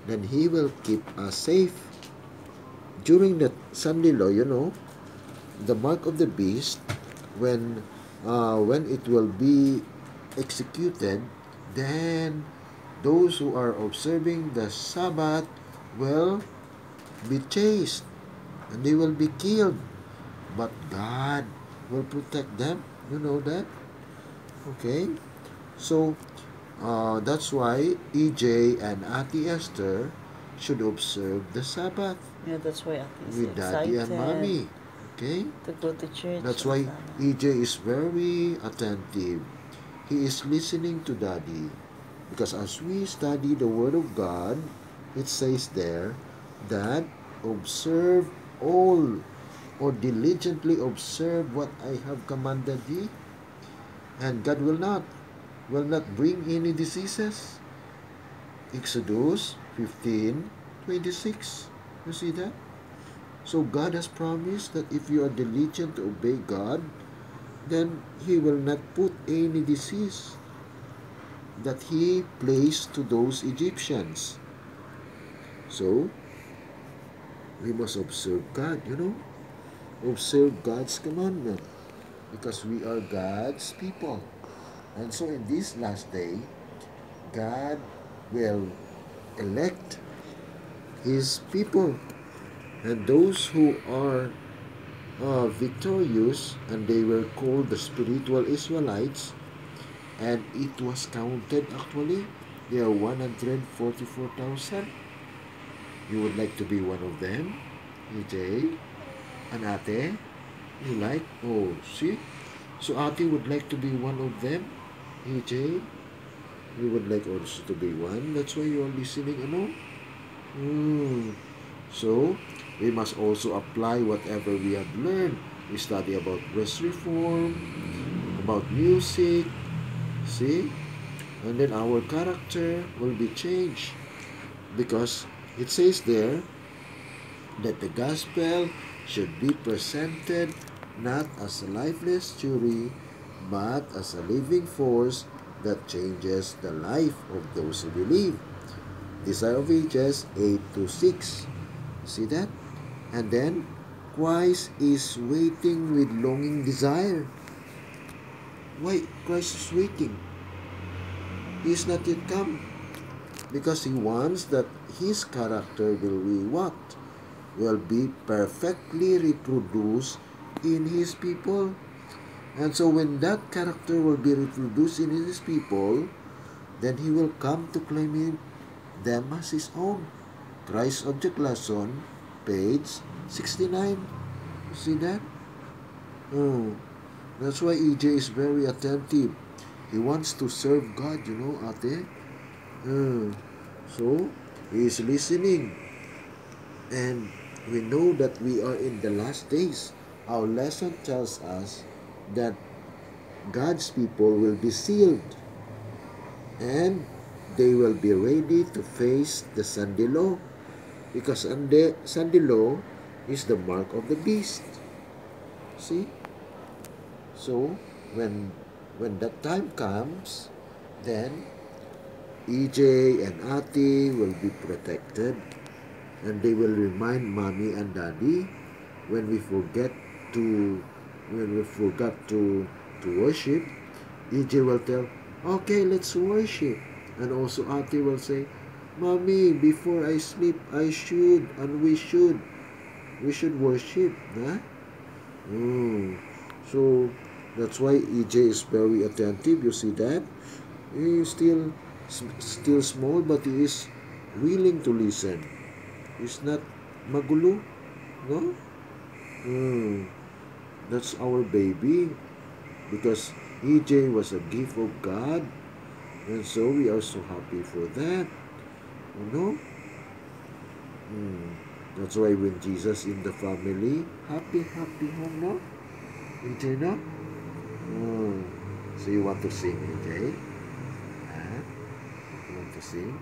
then He will keep us safe. During the Sunday law, the mark of the beast, when it will be executed, then those who are observing the Sabbath will be chased and they will be killed. But God will protect them. You know that? Okay? So, that's why EJ and Ate Esther should observe the Sabbath Yeah, that's why Ate is with Daddy and excited Mommy. Okay? to go to church That's on why Sabbath. EJ is very attentive. He is listening to Daddy. Because as we study the Word of God, it says there that observe all or diligently observe what I have commanded thee, and God will not bring any diseases. Exodus 15:26. You see that? So God has promised that if you are diligent to obey God, then He will not put any disease that He placed to those Egyptians. So we must observe God, observe God's commandment because we are God's people. And so in this last day, God will elect His people, and those who are victorious, and they were called the spiritual Israelites, and it was counted actually. They are 144,000. You would like to be one of them, EJ and Ate? You like? Oh, see? So Ate would like to be one of them, EJ. You would like also to be one. That's why you are listening, So, we must also apply whatever we have learned. We study about dress reform, about music, see? And then our character will be changed because it says there that the gospel should be presented not as a lifeless theory, but as a living force that changes the life of those who believe. Desire of Ages 8 to 6. See that? And then, Christ is waiting with longing desire. Why Christ is waiting? He is not yet come. Because He wants that His character will be what? Will be perfectly reproduced in His people. And so when that character will be reproduced in His people, then He will come to claim them as His own. Christ Object Lesson, page 69. You see that? Oh, that's why EJ is very attentive. He wants to serve God, Ate. So, he is listening. And we know that we are in the last days. Our lesson tells us that God's people will be sealed and they will be ready to face the Sunday law because Sunday law is the mark of the beast. See? So, when that time comes, then EJ and Ate will be protected and they will remind Mommy and Daddy when we forget to when we forgot to worship. EJ will tell, okay, let's worship. And also Ate will say, Mommy, before I sleep, I should and we should worship. Huh? So that's why EJ is very attentive. You see that? He is still small, but he is willing to listen. He's not magulo, no? That's our baby because EJ was a gift of God, and so we are so happy for that. You know? That's why when Jesus in the family, happy home, no? EJ, no? So you want to sing, EJ? Huh? You want to sing?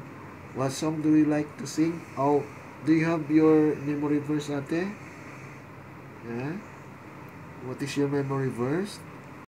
What song do you like to sing? Oh, do you have your memory verse, Ate? Yeah? What is your memory verse?